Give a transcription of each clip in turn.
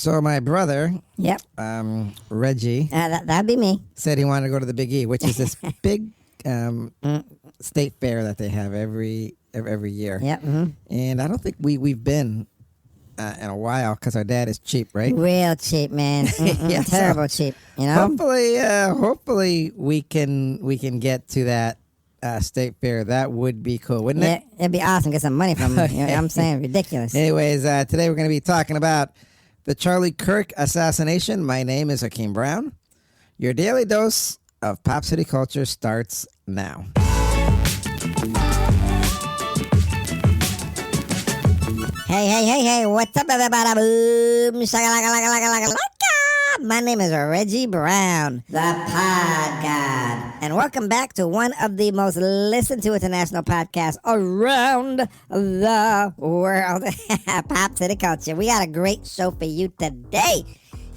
So my brother, Yep. Reggie, That'd be me. said he wanted to go to the Big E, which is this big state fair that they have every year. Yep. Mm-hmm. And I don't think we've been in a while because our dad is cheap, right? Real cheap, man. Yeah, Terrible cheap. You know. Hopefully we can get to that state fair. That would be cool, wouldn't it? It'd be awesome. Get some money from them. You know what I'm saying? Ridiculous. Anyways, today we're going to be talking about the Charlie Kirk assassination. My name is Hakeem Brown. Your daily dose of Pop City culture starts now. Hey, what's up, everybody? Boom, shakalaka. My name is Reggie Brown, the Pod God. And welcome back to one of the most listened to international podcasts around the world. Pop City Culture. We got a great show for you today.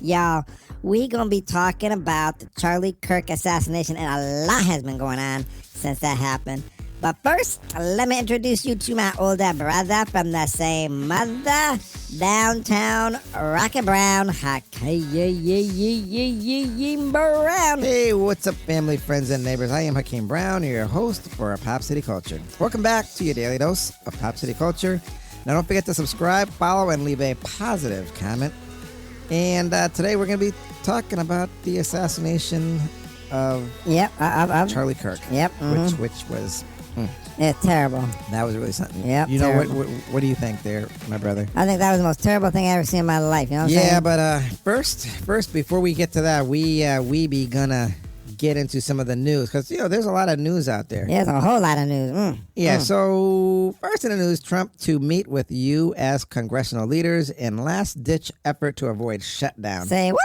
Y'all, we going to be talking about the Charlie Kirk assassination, and a lot has been going on since that happened. But first, let me introduce you to my older brother from the same mother, downtown Rocket Brown, Hakeem Brown. Hey, what's up, family, friends, and neighbors? I am Hakeem Brown, your host for Pop City Culture. Welcome back to your daily dose of Pop City Culture. Now, don't forget to subscribe, follow, and leave a positive comment. And today we're going to be talking about the assassination of Charlie Kirk. Yep. Mm-hmm. Which was... It's terrible. That was really something. Yep. You know what do you think there, my brother? I think that was the most terrible thing I ever seen in my life. You know what I'm saying? Yeah, but first, before we get to that, we be gonna get into some of the news because there's a lot of news out there. Yeah, there's a whole lot of news. So first in the news, Trump to meet with U.S. congressional leaders in last-ditch effort to avoid shutdown. Say what?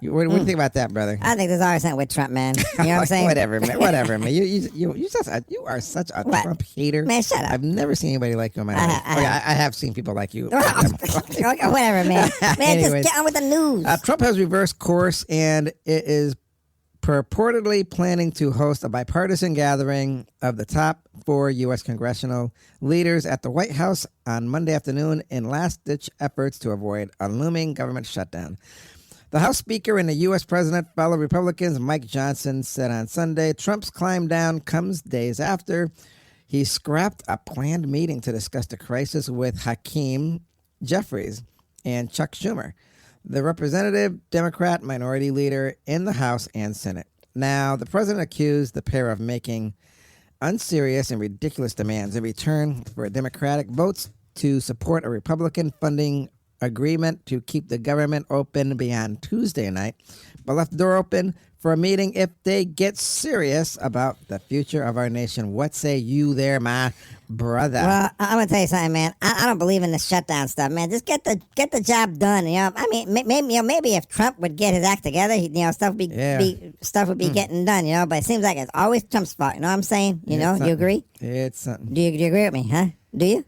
What do you think about that, brother? I think there's always something with Trump, man. You know what I'm saying? Whatever, man. You are such a Trump hater. Man, shut up. I've never seen anybody like you in my life. I have seen people like you. Whatever, man. Anyways, just get on with the news. Trump has reversed course, and it is purportedly planning to host a bipartisan gathering of the top 4 U.S. congressional leaders at the White House on Monday afternoon in last-ditch efforts to avoid a looming government shutdown. The House Speaker and the U.S. President, fellow Republicans, Mike Johnson, said on Sunday Trump's climb down comes days after he scrapped a planned meeting to discuss the crisis with Hakeem Jeffries and Chuck Schumer, the representative Democrat minority leader in the House and Senate. Now, the president accused the pair of making unserious and ridiculous demands in return for Democratic votes to support a Republican funding agreement to keep the government open beyond Tuesday night, but left the door open for a meeting if they get serious about the future of our nation. What say you there, my brother? Well, I'm gonna tell you something, man. I don't believe in the shutdown stuff, man. Just get the job done. I mean, maybe if Trump would get his act together, stuff would be getting done. But it seems like it's always Trump's fault. You know what I'm saying? You agree? It's something. Do you agree with me? Huh? Do you?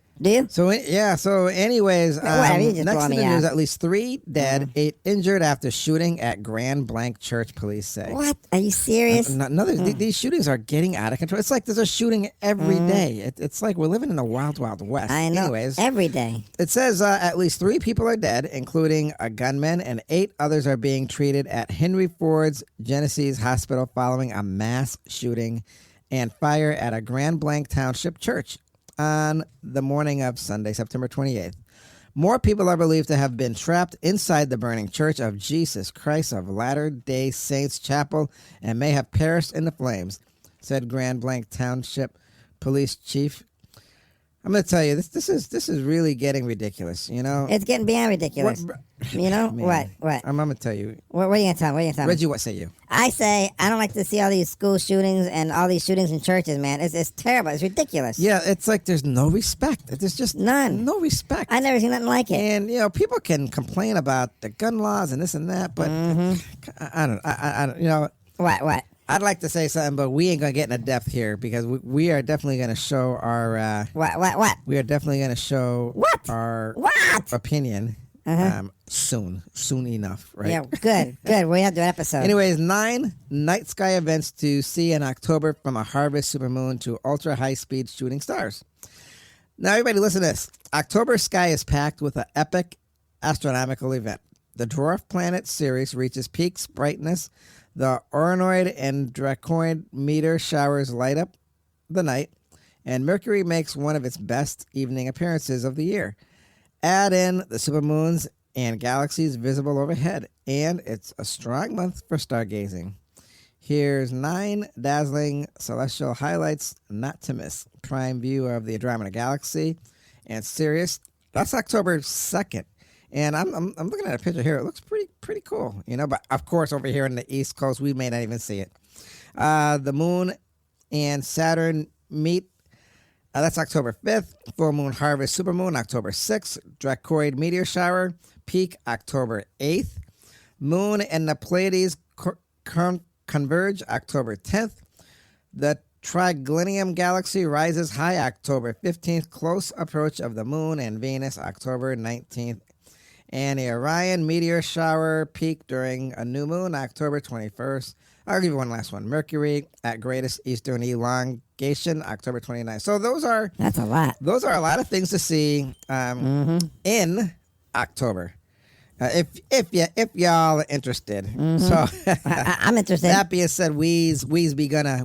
So anyways, Whatever, you just next to the me news, out. at least 3 dead, 8 injured after shooting at Grand Blanc Church, police say. What? Are you serious? These shootings are getting out of control. It's like there's a shooting every day. It's like we're living in the wild, wild west. I know. Anyways, every day. It says at least 3 people are dead, including a gunman, and 8 others are being treated at Henry Ford's Genesee Hospital following a mass shooting and fire at a Grand Blanc Township church on the morning of Sunday, September 28th. More people are believed to have been trapped inside the burning Church of Jesus Christ of Latter-day Saints Chapel and may have perished in the flames, said Grand Blanc Township Police Chief. I'm going to tell you, this is really getting ridiculous, It's getting beyond ridiculous. What? I'm going to tell you. What are you going to tell me? Reggie, what say you? I say I don't like to see all these school shootings and all these shootings in churches, man. It's terrible. It's ridiculous. Yeah, it's like there's no respect. There's just none. No respect. I never seen nothing like it. And, people can complain about the gun laws and this and that, but I don't, What? I'd like to say something, but we ain't going to get into depth here because we are definitely going to show our... What? We are definitely going to show our opinion soon enough, right? Yeah, good. We're going to do an episode. Anyways, 9 night sky events to see in October, from a harvest supermoon to ultra-high-speed shooting stars. Now, everybody listen to this. October sky is packed with an epic astronomical event. The dwarf planet Sirius reaches peak brightness. The Orinoid and Dracoid meteor showers light up the night, and Mercury makes one of its best evening appearances of the year. Add in the supermoons and galaxies visible overhead, and it's a strong month for stargazing. Here's 9 dazzling celestial highlights not to miss. Prime view of the Andromeda Galaxy and Sirius. That's October 2nd. And I'm looking at a picture here. It looks pretty cool, But of course, over here in the East Coast, we may not even see it. The Moon and Saturn meet. That's October 5th. Full moon harvest supermoon, October 6th. Dracoid meteor shower, peak October 8th. Moon and the Pleiades converge October 10th. The Triglyptium galaxy rises high October 15th. Close approach of the moon and Venus October 19th. And the Orion meteor shower peak during a new moon October 21st. I'll give you one last one. Mercury at greatest eastern elongation October 29th. So that's a lot. Those are a lot of things to see in October. If y'all are interested. So I'm interested. That being said, we's be gonna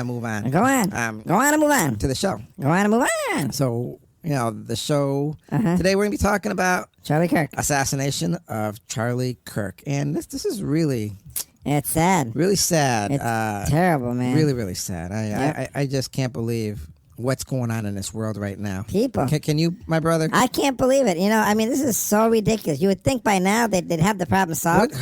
move on. Go on. Go on and move on to the show. Go on and move on. So the show today we're gonna be talking about Charlie Kirk. Assassination of Charlie Kirk, and this is really. It's sad. Really sad. It's terrible, man. Really, really sad. I just can't believe what's going on in this world right now. People. Can you, my brother? I can't believe it. This is so ridiculous. You would think by now they'd have the problem solved.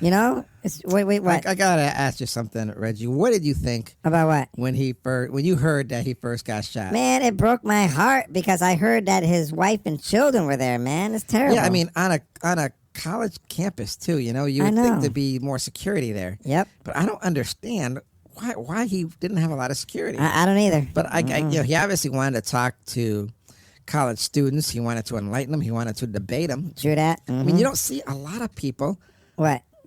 What? Wait, what? I gotta ask you something, Reggie. What did you think about what when you heard that he first got shot? Man, it broke my heart because I heard that his wife and children were there. Man, it's terrible. Yeah, I mean on a college campus too. You would think there'd be more security there. Yep. But I don't understand why he didn't have a lot of security. I don't either. But he obviously wanted to talk to college students. He wanted to enlighten them. He wanted to debate them. True that. I mean, you don't see a lot of people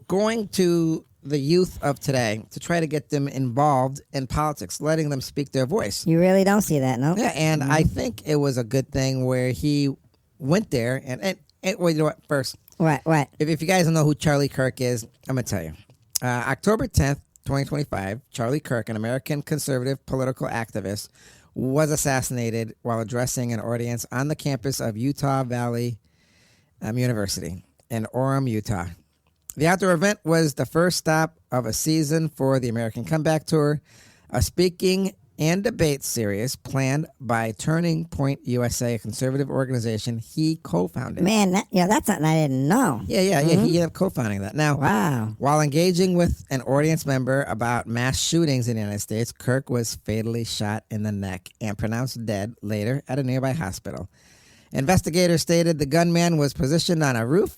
going to the youth of today to try to get them involved in politics, letting them speak their voice. You really don't see that, no? Yeah, and I think it was a good thing where he went there and well, you know what? First, what? If you guys don't know who Charlie Kirk is, I'm gonna tell you. October 10th, 2025, Charlie Kirk, an American conservative political activist, was assassinated while addressing an audience on the campus of Utah Valley University in Orem, Utah. The outdoor event was the first stop of a season for the American Comeback Tour, a speaking and debate series planned by Turning Point USA, a conservative organization he co-founded. Man, that's something I didn't know. Yeah, he ended up co-founding that. Now, wow. While engaging with an audience member about mass shootings in the United States, Kirk was fatally shot in the neck and pronounced dead later at a nearby hospital. Investigators stated the gunman was positioned on a roof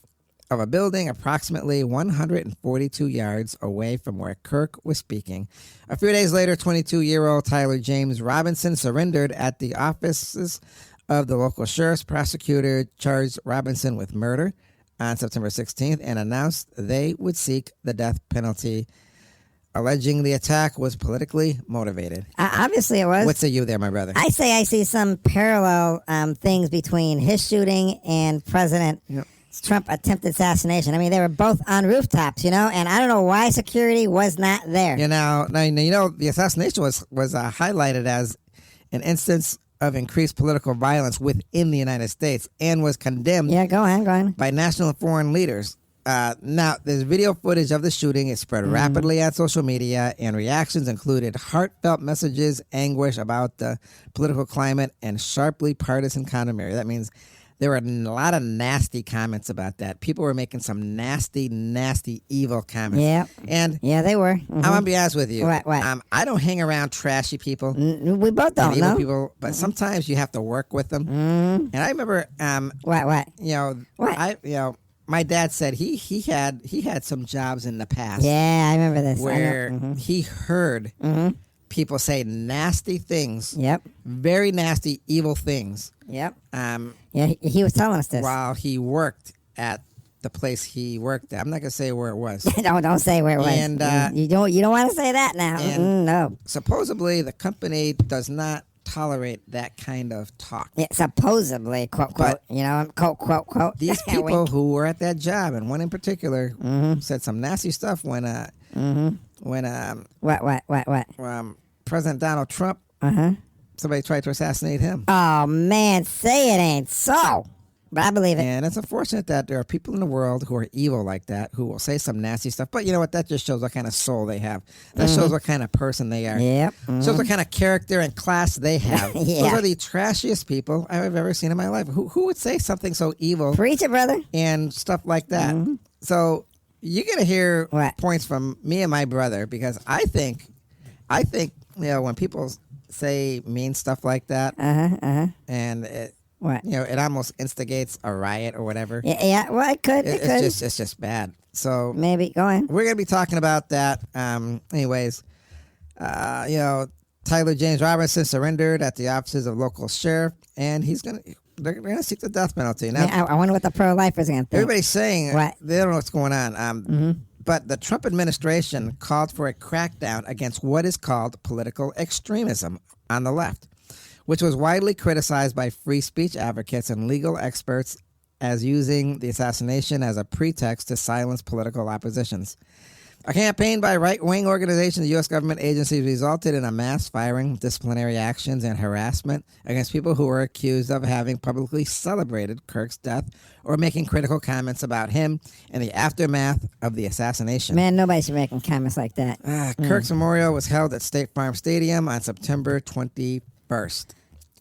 of a building approximately 142 yards away from where Kirk was speaking. A few days later, 22-year-old Tyler James Robinson surrendered at the offices of the local sheriff's prosecutor, charged Robinson with murder on September 16th and announced they would seek the death penalty, alleging the attack was politically motivated. Obviously it was. What say you there, my brother? I see some parallel things between his shooting and President Trump attempted assassination. I mean, they were both on rooftops, and I don't know why security was not there. The assassination was highlighted as an instance of increased political violence within the United States and was condemned. Yeah, go on. By national and foreign leaders. Now, there's video footage of the shooting. It spread rapidly on social media, and reactions included heartfelt messages, anguish about the political climate, and sharply partisan commentary. That means there were a lot of nasty comments about that. People were making some nasty, nasty, evil comments. Yeah. And they were. Mm-hmm. I'm going to be honest with you. What? I don't hang around trashy people. We both don't, evil no? people, but sometimes you have to work with them. And I remember... What? My dad said he had some jobs in the past. Yeah, I remember this. Where he heard people say nasty things. Yep. Very nasty, evil things. Yep. He was telling us this while he worked at the place he worked at. I'm not gonna say where it was. Don't say where it was. And you don't want to say that now. And no. Supposedly, the company does not tolerate that kind of talk. Yeah, supposedly, quote, quote, quote. These people Wink. who were at that job, and one in particular, said some nasty stuff when President Donald Trump, somebody tried to assassinate him. Oh, man, say it ain't so. But I believe it. And it's unfortunate that there are people in the world who are evil like that, who will say some nasty stuff. But you know what? That just shows what kind of soul they have. That shows what kind of person they are. Yep. Shows what kind of character and class they have. Yeah. Those are the trashiest people I've ever seen in my life. Who would say something so evil? Preach it, brother. And stuff like that. So you're going to hear points from me and my brother, because I think, when people say mean stuff like that, and it, it almost instigates a riot or whatever. Yeah. Well, it could. It's just bad. So maybe go on. We're gonna be talking about that. Anyways, Tyler James Robinson surrendered at the offices of local sheriff, and they're gonna seek the death penalty. Now, I wonder what the pro-lifers are gonna think. Everybody's saying they don't know what's going on. But the Trump administration called for a crackdown against what is called political extremism on the left, which was widely criticized by free speech advocates and legal experts as using the assassination as a pretext to silence political oppositions. A campaign by right-wing organizations and U.S. government agencies resulted in a mass firing, disciplinary actions, and harassment against people who were accused of having publicly celebrated Kirk's death or making critical comments about him in the aftermath of the assassination. Man, nobody's making comments like that. Kirk's memorial was held at State Farm Stadium on September 21st.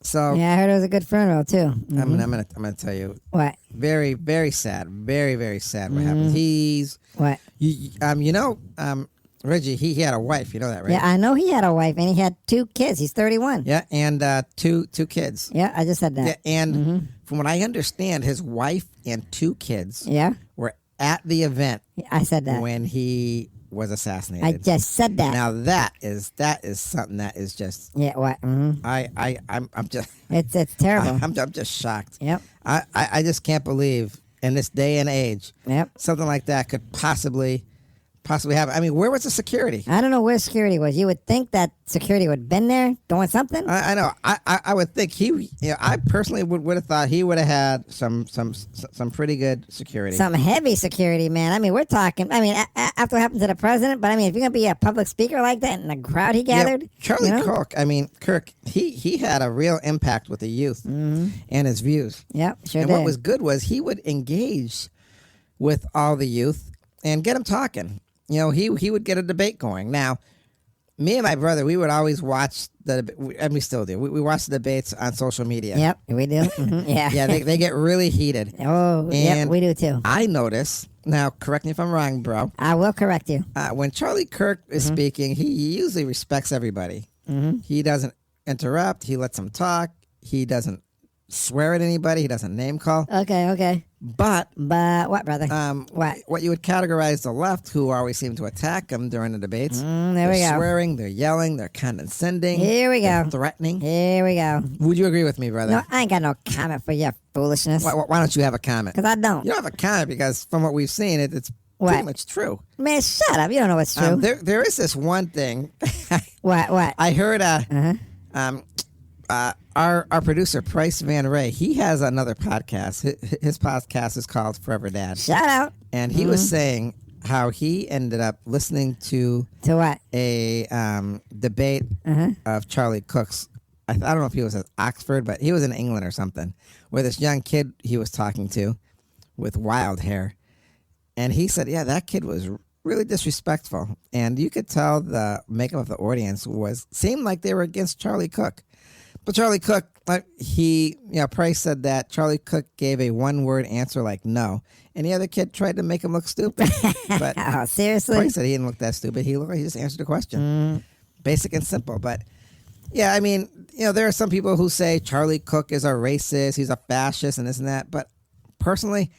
So yeah, I heard it was a good funeral too. I'm gonna tell you what. Very, very sad. Very, very sad. What happened? He's what? Reggie. He had a wife. You know that, right? Yeah, I know he had a wife and he had 2 kids. He's 31. Yeah, and two kids. Yeah, I just said that. Yeah, and from what I understand, his wife and 2 kids. Were at the event. I said that when he was assassinated. I just said that. Now that is something that is just what I'm just it's terrible. I'm just shocked. Yep. I just can't believe in this day and age something like that could possibly happen. I mean, where was the security? I don't know where security was. You would think that security would have been there doing something. I know. I would think I personally would have thought he would have had some pretty good security. Some heavy security, man. I mean, we're talking. I mean, after what happened to the president, but I mean, if you're gonna be a public speaker like that in the crowd he gathered, Charlie Kirk. He had a real impact with the youth and his views. Yep, sure and did. What was good was he would engage with all the youth and get them talking. He would get a debate going. Now, me and my brother, we would always watch and we still do. We watch the debates on social media. Yep, we do. Yeah. Yeah, they get really heated. Oh, yeah, we do too. I notice, now correct me if I'm wrong, bro. I will correct you. When Charlie Kirk is speaking, he usually respects everybody. He doesn't interrupt. He lets them talk. He doesn't swear at anybody. He doesn't name call. Okay. But what, brother? What you would categorize the left, who always seem to attack him during the debates. There we go. They're swearing, they're yelling, they're condescending. Here we go. They're threatening. Here we go. Would you agree with me, brother? No, I ain't got no comment for your foolishness. Why don't you have a comment? Because I don't. You don't have a comment because from what we've seen, it's pretty much true. Man, shut up. You don't know what's true. There is this one thing. What? I heard our producer, Price Van Ray, he has another podcast. His podcast is called Forever Dad. Shout out. And he was saying how he ended up listening to what? A debate of Charlie Cook's. I don't know if he was at Oxford, but he was in England or something, where this young kid he was talking to with wild hair. And he said, yeah, that kid was really disrespectful. And you could tell the makeup of the audience seemed like they were against Charlie Cook. But Charlie Cook, Price said that Charlie Cook gave a one-word answer like no. And the other kid tried to make him look stupid. But oh, seriously? Price said he didn't look that stupid. He just answered the question. Basic and simple. But, yeah, I mean, there are some people who say Charlie Cook is a racist, he's a fascist, and this and that. But personally,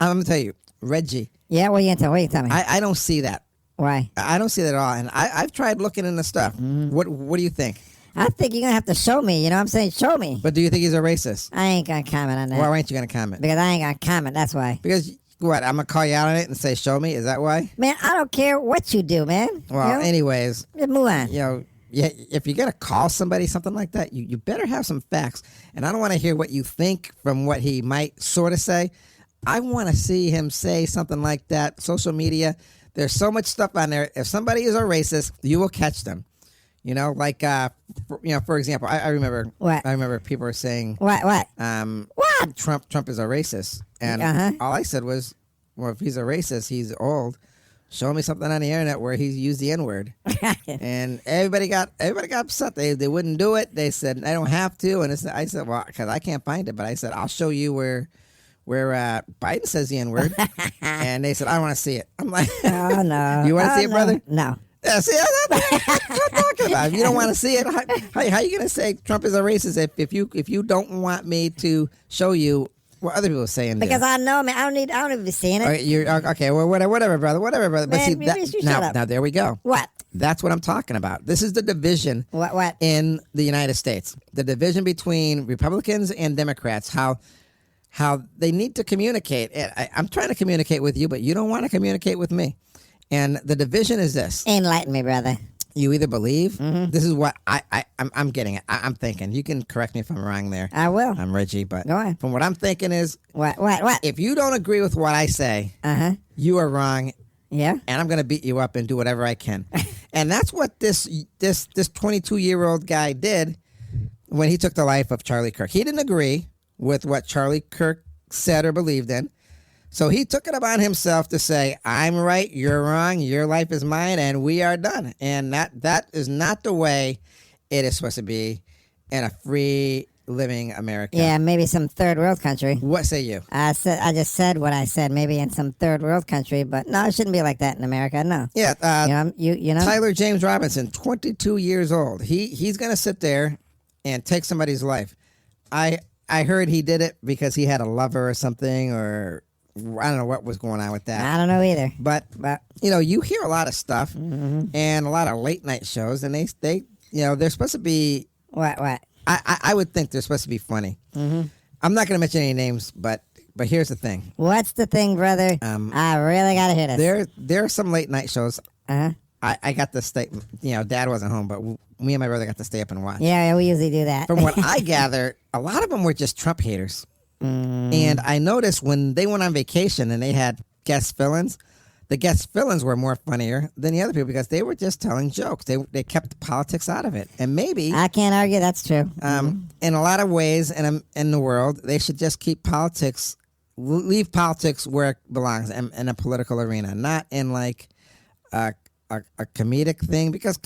I'm going to tell you, Reggie. Yeah, what are you going to tell me? I don't see that. Why? I don't see that at all. And I've tried looking into stuff. What do you think? I think you're going to have to show me. You know what I'm saying? Show me. But do you think he's a racist? I ain't going to comment on that. Why aren't you going to comment? Because I ain't going to comment. That's why. Because, what, I'm going to call you out on it and say, show me? Is that why? Man, I don't care what you do, man. Well, anyways. Just move on. if you're gonna call somebody something like that, you better have some facts. And I don't want to hear what you think from what he might sort of say. I want to see him say something like that. Social media, there's so much stuff on there. If somebody is a racist, you will catch them. You know, like for example, I remember What? I remember people were saying What? What? Trump is a racist, and all I said was, well, if he's a racist, he's old. Show me something on the internet where he's used the N-word. And everybody got upset. They wouldn't do it. They said, I don't have to. And I said, well, because I can't find it. But I said, I'll show you where Biden says the N-word. And they said, I want to see it. I'm like, Oh, no. You want to see it, brother? No. Yeah, see, that's what I'm talking about. If you don't want to see it, how are you going to say Trump is a racist if you don't want me to show you what other people are saying there? Because I know, man. I don't need to be seeing it. All right, okay, well, whatever, brother. But Man, see, shut up. now there we go. What? That's what I'm talking about. This is the division What? in the United States. The division between Republicans and Democrats. How they need to communicate. I'm trying to communicate with you, but you don't want to communicate with me. And the division is this. Enlighten me, brother. You either believe, this is what I'm getting at. I'm thinking. You can correct me if I'm wrong there. I will. I'm Reggie, but Go on. from what I'm thinking is, What? if you don't agree with what I say, you are wrong, Yeah. and I'm going to beat you up and do whatever I can. And that's what this 22-year-old guy did when he took the life of Charlie Kirk. He didn't agree with what Charlie Kirk said or believed in. So he took it upon himself to say, I'm right, you're wrong, your life is mine, and we are done. And that is not the way it is supposed to be in a free living America. Yeah, maybe some third world country. What say you? I just said what I said. Maybe in some third world country, but no, it shouldn't be like that in America. No. Yeah. You know. Tyler James Robinson, 22 years old. He's going to sit there and take somebody's life. I heard he did it because he had a lover or something, or I don't know what was going on with that. I don't know either. But you hear a lot of stuff and a lot of late night shows, and they they're supposed to be What? I would think they're supposed to be funny. I'm not going to mention any names, but here's the thing. What's the thing, brother? I really got to hear this. There are some late night shows. Uh-huh. I got to stay. Dad wasn't home, but me and my brother got to stay up and watch. Yeah, we usually do that. From what I gather, a lot of them were just Trump haters. And I noticed when they went on vacation and they had guest fill-ins, the guest fill-ins were more funnier than the other people because they were just telling jokes. They kept politics out of it. And maybe I can't argue that's true. in a lot of ways in the world, they should just keep politics, leave politics where it belongs in a political arena, not in like a comedic thing, because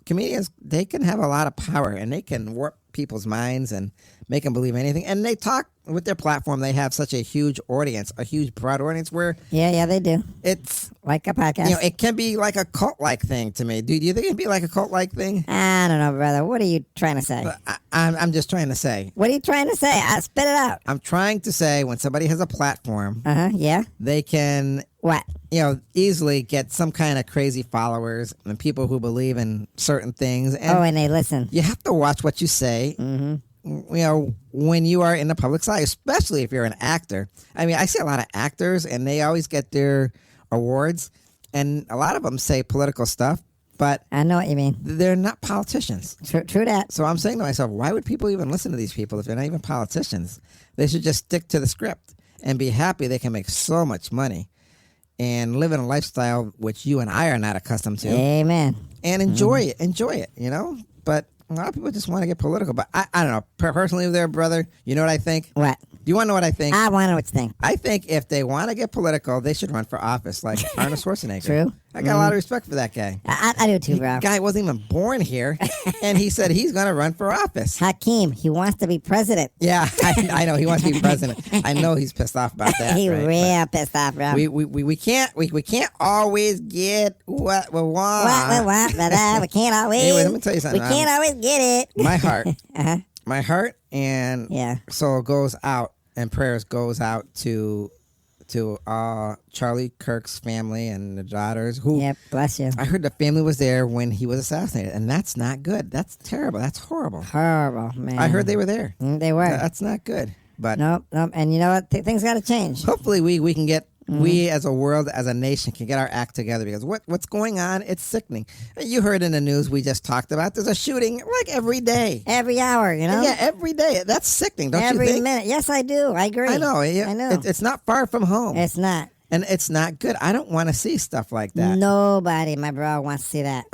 comedians, they can have a lot of power and they can warp people's minds and make them believe anything. And they talk with their platform. They have such a huge audience, a huge broad audience where Yeah, they do. it's Like a podcast. it can be like a cult-like thing to me. Do you think it'd be like a cult-like thing? I don't know, brother. What are you trying to say? I'm just trying to say. What are you trying to say? Spit it out. I'm trying to say when somebody has a platform, Yeah. they can What? easily get some kind of crazy followers and people who believe in certain things. And And they listen. you have to watch what you say. When you are in the public eye, especially if you're an actor. I mean, I see a lot of actors, and they always get their awards, and a lot of them say political stuff, but I know what you mean. they're not politicians. True that. So I'm saying to myself, why would people even listen to these people if they're not even politicians? They should just stick to the script and be happy they can make so much money and live in a lifestyle which you and I are not accustomed to, Amen. and enjoy it, But a lot of people just want to get political. But I don't know. Personally, there, brother, you know what I think? What? Do you want to know what I think? I want to know what you think. I think if they want to get political, they should run for office like Arnold Schwarzenegger. True. I got a lot of respect for that guy. I do too, bro. The guy wasn't even born here, and he said he's going to run for office. Hakeem, he wants to be president. Yeah, I know he wants to be president. I know he's pissed off about that. He right? real pissed off, bro. We can't always get what we want. What, brother? We can't always. Anyway, let me tell you We something. can't always get it. My heart, my heart and Yeah. soul goes out, and prayers goes out to Charlie Kirk's family and the daughters. Who? Yep, bless you. I heard the family was there when he was assassinated, and that's not good. That's terrible. That's horrible. Horrible, man. I heard they were there. They were. That's not good. But Nope. And you know what? Things got to change. hopefully we can get we as a world, as a nation, can get our act together, because what's going on, it's sickening. You heard in the news we just talked about, there's a shooting like every day. Every hour, you know? Yeah, every day. That's sickening, don't you think? Every minute. Yes, I do. I agree. I know. I know. It's not far from home. It's not. And it's not good. I don't want to see stuff like that. Nobody, my bro, wants to see that.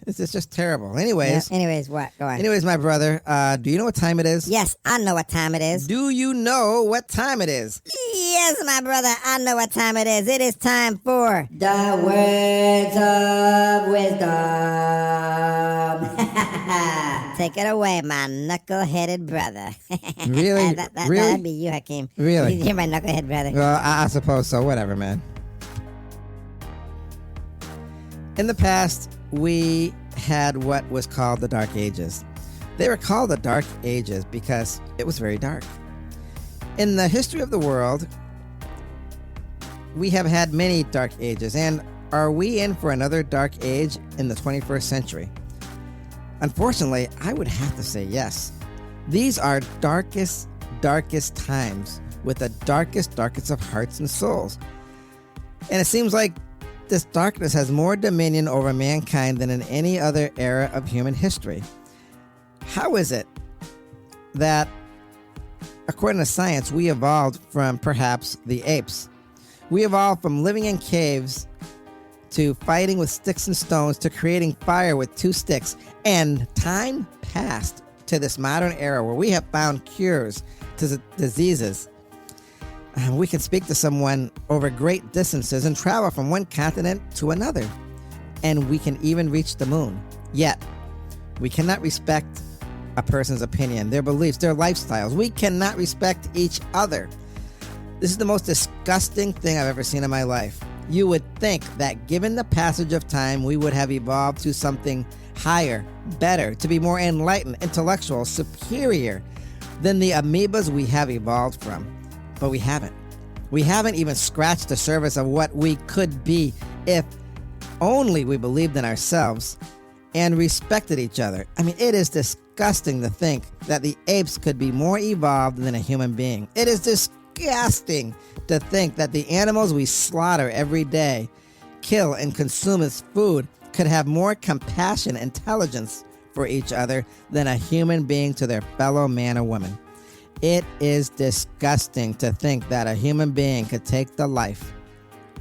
It's just terrible. Anyways. Yeah. Anyways, what? Go on. Anyways, my brother, do you know what time it is? Yes, I know what time it is. Do you know what time it is? Yes, my brother, I know what time it is. It is time for the words of wisdom. Take it away, my knuckle-headed brother. Really? Really? That'd be you, Hakeem. Really? You're my knucklehead brother. Well, I suppose so. Whatever, man. In the past, we had what was called the Dark Ages. They were called the Dark Ages because it was very dark. In the history of the world, we have had many dark ages, and are we in for another dark age in the 21st century? Unfortunately, I would have to say yes. These are darkest times with the darkest of hearts and souls. And it seems like this darkness has more dominion over mankind than in any other era of human history. How is it that, according to science, we evolved from perhaps the apes? We evolved from living in caves to fighting with sticks and stones to creating fire with 2 sticks. And time passed to this modern era where we have found cures to diseases. We can speak to someone over great distances and travel from one continent to another. And we can even reach the moon. Yet, we cannot respect a person's opinion, their beliefs, their lifestyles. We cannot respect each other. This is the most disgusting thing I've ever seen in my life. You would think that given the passage of time, we would have evolved to something higher, better, to be more enlightened, intellectual, superior than the amoebas we have evolved from. But we haven't. We haven't even scratched the surface of what we could be if only we believed in ourselves and respected each other. I mean, it is disgusting to think that the apes could be more evolved than a human being. It is disgusting to think that the animals we slaughter every day, kill and consume as food, could have more compassion, intelligence for each other than a human being to their fellow man or woman. It is disgusting to think that a human being could take the life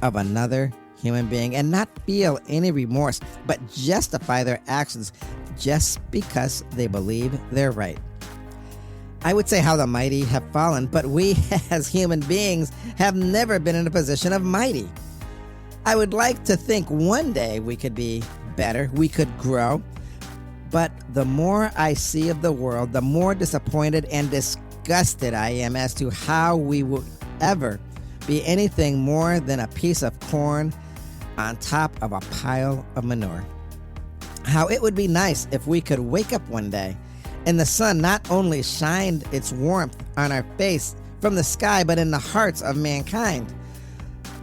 of another human being and not feel any remorse, but justify their actions just because they believe they're right. I would say how the mighty have fallen, but we as human beings have never been in a position of mighty. I would like to think one day we could be better, we could grow, but the more I see of the world, the more disappointed and disgusted I am as to how we will ever be anything more than a piece of corn on top of a pile of manure. How it would be nice if we could wake up one day and the sun not only shined its warmth on our face from the sky, but in the hearts of mankind.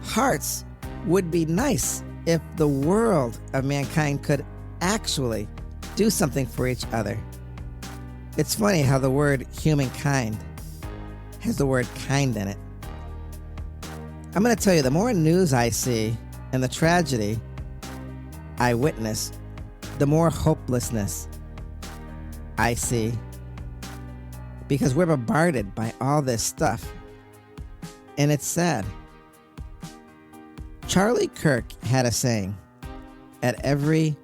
Hearts would be nice if the world of mankind could actually do something for each other. It's funny how the word humankind has the word kind in it. I'm going to tell you, the more news I see and the tragedy I witness, the more hopelessness I see, because we're bombarded by all this stuff, and it's sad. Charlie Kirk had a saying at every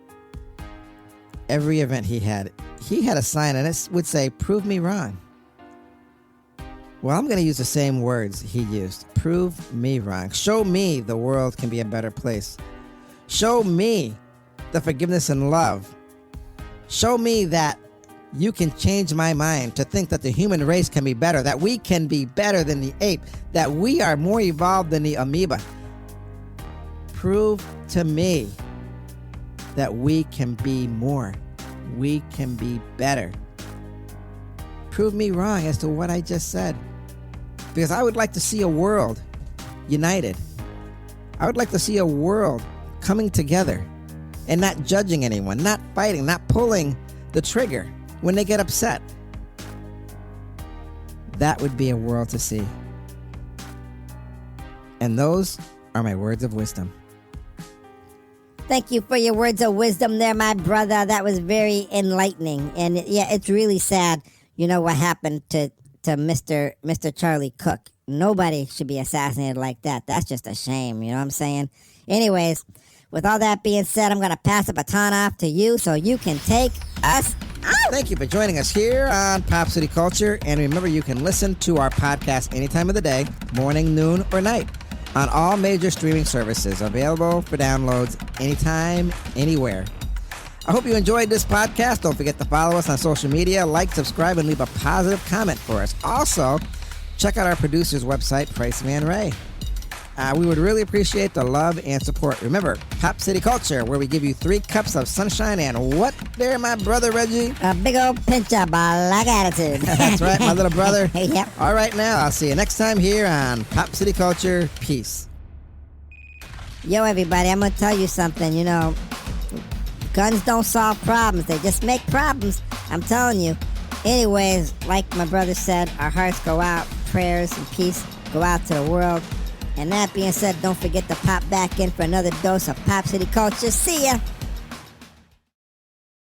event he had a sign, and it would say, "Prove me wrong." Well, I'm going to use the same words he used. Prove me wrong. Show me the world can be a better place. Show me the forgiveness and love. Show me that you can change my mind to think that the human race can be better, that we can be better than the ape, that we are more evolved than the amoeba. Prove to me that we can be more. We can be better. Prove me wrong as to what I just said. Because I would like to see a world united. I would like to see a world coming together and not judging anyone, not fighting, not pulling the trigger when they get upset. That would be a world to see. And those are my words of wisdom. Thank you for your words of wisdom there, my brother. That was very enlightening. And yeah, it's really sad, what happened to Mr. Charlie Kirk. Nobody should be assassinated like that. That's just a shame, you know what I'm saying? Anyways, with all that being said, I'm going to pass the baton off to you so you can take us out. Thank you for joining us here on Pop City Culture. And remember, you can listen to our podcast any time of the day, morning, noon, or night, on all major streaming services, available for downloads anytime, anywhere. I hope you enjoyed this podcast. Don't forget to follow us on social media, like, subscribe, and leave a positive comment for us. Also, check out our producer's website, Priceman Ray. We would really appreciate the love and support. Remember, Pop City Culture, where we give you 3 cups of sunshine and what there, my brother Reggie? A big old pinch of black attitude. That's right, my little brother. Yep. All right, now, I'll see you next time here on Pop City Culture. Peace. Yo, everybody, I'm going to tell you something. Guns don't solve problems. They just make problems. I'm telling you. Anyways, like my brother said, our hearts go out. Prayers and peace go out to the world. And that being said, don't forget to pop back in for another dose of Pop City Culture. See ya!